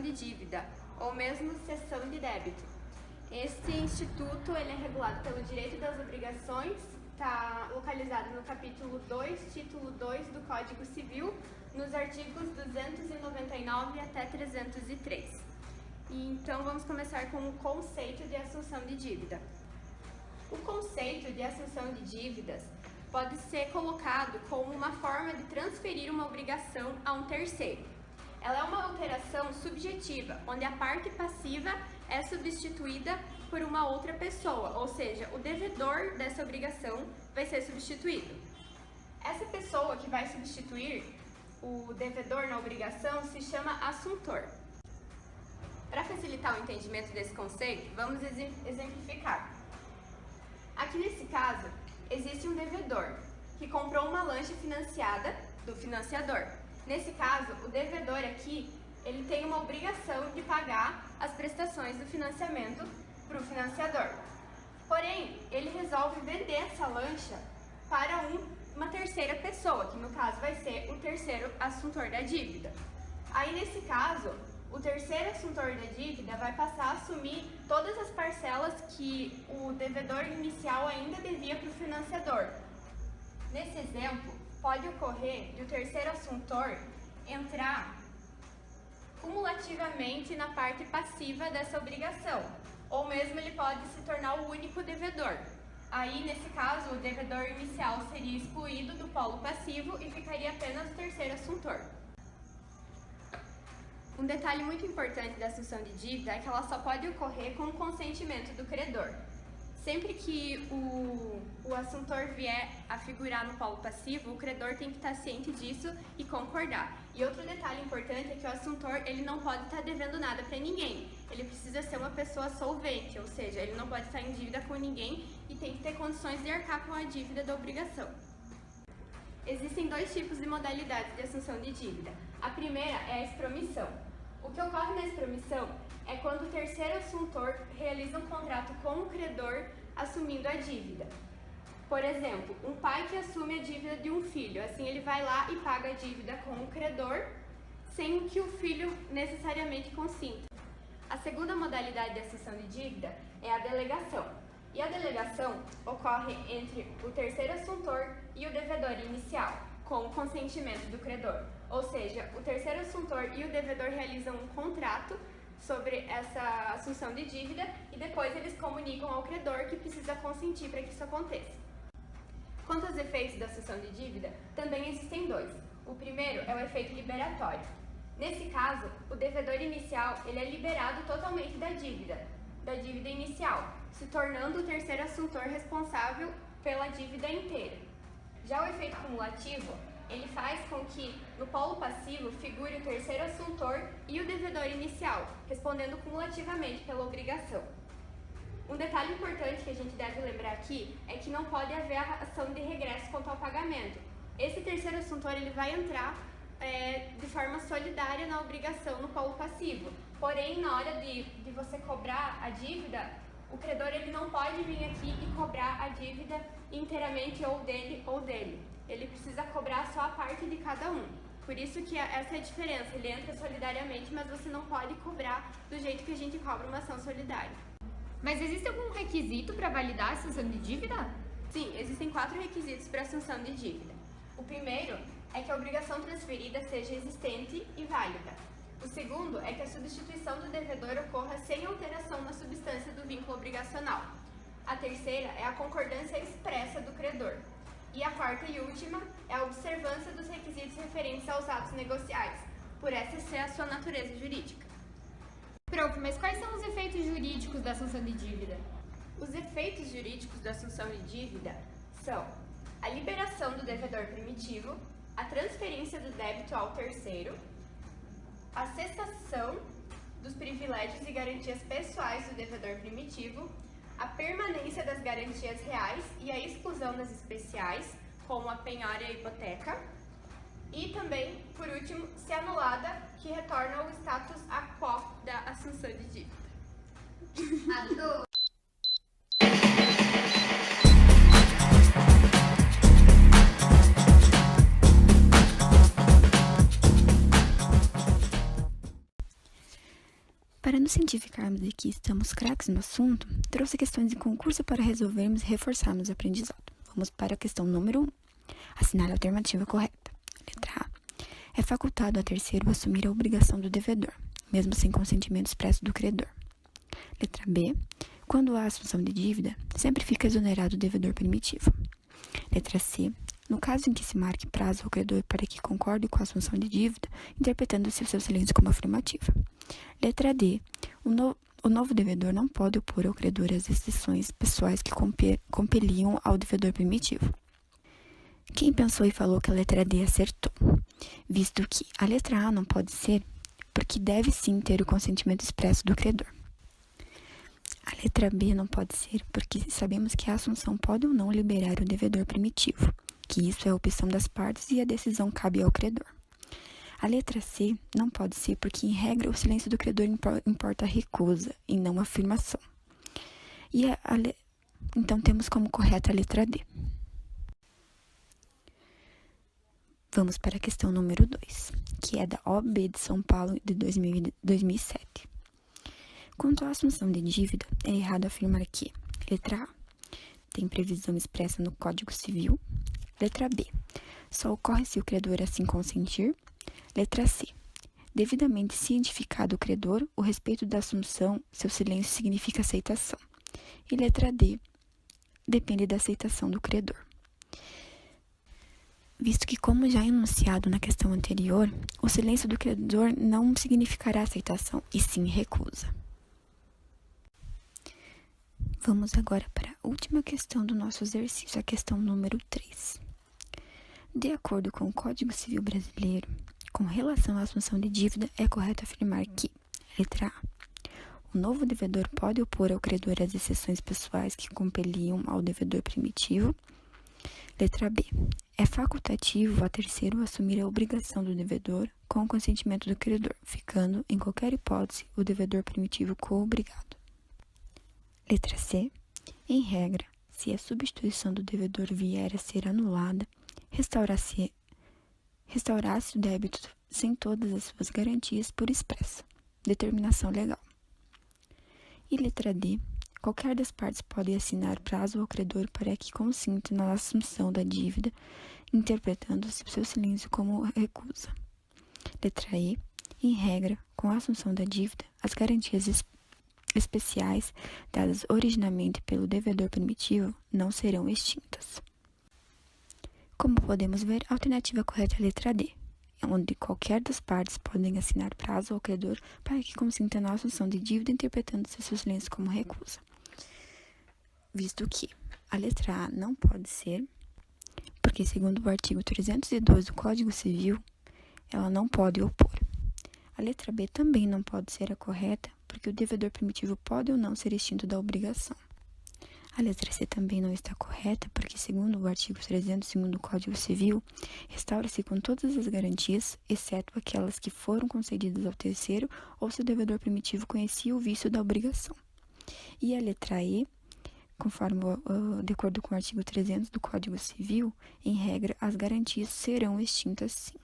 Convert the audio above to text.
assunção de dívida, ou mesmo cessão de débito. Este instituto ele é regulado pelo direito das obrigações, está localizado no capítulo 2, título 2 do Código Civil, nos artigos 299 até 303. Então, vamos começar com o conceito de assunção de dívida. O conceito de assunção de dívidas pode ser colocado como uma forma de transferir uma obrigação a um terceiro. Ela é uma alteração subjetiva, onde a parte passiva é substituída por uma outra pessoa, ou seja, o devedor dessa obrigação vai ser substituído. Essa pessoa que vai substituir o devedor na obrigação se chama assuntor. Para facilitar o entendimento desse conceito, vamos exemplificar. Aqui nesse caso, existe um devedor que comprou uma lancha financiada do financiador. Nesse caso, o devedor aqui, ele tem uma obrigação de pagar as prestações do financiamento para o financiador. Porém, ele resolve vender essa lancha para uma terceira pessoa, que no caso vai ser o terceiro assuntor da dívida. Aí, nesse caso, o terceiro assuntor da dívida vai passar a assumir todas as parcelas que o devedor inicial ainda devia para o financiador. Nesse exemplo, pode ocorrer de o terceiro assuntor entrar cumulativamente na parte passiva dessa obrigação, ou mesmo ele pode se tornar o único devedor. Aí, nesse caso, o devedor inicial seria excluído do polo passivo e ficaria apenas o terceiro assuntor. Um detalhe muito importante da assunção de dívida é que ela só pode ocorrer com o consentimento do credor. Sempre que o assuntor vier a figurar no polo passivo, o credor tem que estar ciente disso e concordar. E outro detalhe importante é que o assuntor ele não pode estar devendo nada para ninguém. Ele precisa ser uma pessoa solvente, ou seja, ele não pode estar em dívida com ninguém e tem que ter condições de arcar com a dívida da obrigação. Existem dois tipos de modalidades de assunção de dívida. A primeira é a expromissão. O que ocorre na expromissão é quando o terceiro assuntor realiza um contrato com o credor assumindo a dívida. Por exemplo, um pai que assume a dívida de um filho, assim ele vai lá e paga a dívida com o credor, sem que o filho necessariamente consinta. A segunda modalidade de assunção de dívida é a delegação. E a delegação ocorre entre o terceiro assuntor e o devedor inicial, com o consentimento do credor. Ou seja, o terceiro assuntor e o devedor realizam um contrato sobre essa assunção de dívida e depois eles comunicam ao credor que precisa consentir para que isso aconteça. Quanto aos efeitos da assunção de dívida, também existem dois. O primeiro é o efeito liberatório. Nesse caso, o devedor inicial ele é liberado totalmente da dívida inicial, se tornando o terceiro assuntor responsável pela dívida inteira. Já o efeito cumulativo, ele faz com que no polo passivo figure o terceiro assuntor e o devedor inicial, respondendo cumulativamente pela obrigação. Um detalhe importante que a gente deve lembrar aqui é que não pode haver ação de regresso quanto ao pagamento. Esse terceiro assuntor ele vai entrar de forma solidária na obrigação no polo passivo. Porém, na hora de você cobrar a dívida, o credor ele não pode vir aqui e cobrar a dívida inteiramente ou dele ou dele. Ele precisa cobrar só a parte de cada um. Por isso que essa é a diferença. Ele entra solidariamente, mas você não pode cobrar do jeito que a gente cobra uma ação solidária. Mas existe algum requisito para validar a assunção de dívida? Sim, existem 4 requisitos para a assunção de dívida. O primeiro é que a obrigação transferida seja existente e válida. O segundo é que a substituição do devedor ocorra sem alteração na substância do vínculo obrigacional. A terceira é a concordância expressa do credor. E a quarta e última é a observância dos requisitos referentes aos atos negociais, por essa ser a sua natureza jurídica. Prof, mas quais são os efeitos jurídicos da assunção de dívida? Os efeitos jurídicos da assunção de dívida são a liberação do devedor primitivo, a transferência do débito ao terceiro, a cessação dos privilégios e garantias pessoais do devedor primitivo, a permanência das garantias reais e a exclusão das especiais, como a penhora e a hipoteca, e também, por último, se anulada, que retorna ao status quo da assunção de dívida. Adoro! Para nos cientificarmos de que estamos craques no assunto, trouxe questões de concurso para resolvermos e reforçarmos o aprendizado. Vamos para a questão número 1. Assinale a alternativa correta. Letra A. É facultado a terceiro assumir a obrigação do devedor, mesmo sem consentimento expresso do credor. Letra B. Quando há assunção de dívida, sempre fica exonerado o devedor primitivo. Letra C. No caso em que se marque prazo ao credor para que concorde com a assunção de dívida, interpretando-se o seu silêncio como afirmativa. Letra D. O novo devedor não pode opor ao credor as exceções pessoais que compeliam ao devedor primitivo. Quem pensou e falou que a letra D acertou, visto que a letra A não pode ser, porque deve sim ter o consentimento expresso do credor. A letra B não pode ser, porque sabemos que a assunção pode ou não liberar o devedor primitivo, que isso é a opção das partes e a decisão cabe ao credor. A letra C não pode ser, porque em regra o silêncio do credor importa a recusa e não a afirmação. Então temos como correta a letra D. Vamos para a questão número 2, que é da OAB de São Paulo de 2007. Quanto à assunção de dívida, é errado afirmar que: letra A. Tem previsão expressa no Código Civil. Letra B. Só ocorre se o credor assim consentir. Letra C. Devidamente cientificado o credor, o respeito da assunção, seu silêncio significa aceitação. E letra D. Depende da aceitação do credor. Visto que, como já enunciado na questão anterior, o silêncio do credor não significará aceitação, e sim recusa. Vamos agora para a última questão do nosso exercício, a questão número 3. De acordo com o Código Civil Brasileiro, com relação à assunção de dívida, é correto afirmar que: letra A. O novo devedor pode opor ao credor as exceções pessoais que compeliam ao devedor primitivo. Letra B. É facultativo a terceiro assumir a obrigação do devedor com o consentimento do credor, ficando, em qualquer hipótese, o devedor primitivo co-obrigado. Letra C. Em regra, se a substituição do devedor vier a ser anulada, restaurar-se o débito sem todas as suas garantias por expressa determinação legal. E letra D. Qualquer das partes pode assinar prazo ao credor para que consinta na assunção da dívida, interpretando-se seu silêncio como recusa. Letra E. Em regra, com a assunção da dívida, as garantias especiais dadas originalmente pelo devedor primitivo não serão extintas. Como podemos ver, a alternativa correta é a letra D, onde qualquer das partes podem assinar prazo ao credor para que consinta na assunção de dívida, interpretando-se seu silêncio como recusa. Visto que a letra A não pode ser, porque segundo o artigo 312 do Código Civil, ela não pode opor. A letra B também não pode ser a correta, porque o devedor primitivo pode ou não ser extinto da obrigação. A letra C também não está correta, porque segundo o artigo 302 do Código Civil, restaura-se com todas as garantias, exceto aquelas que foram concedidas ao terceiro ou se o devedor primitivo conhecia o vício da obrigação. E a letra E, de acordo com o artigo 300 do Código Civil, em regra, as garantias serão extintas sim.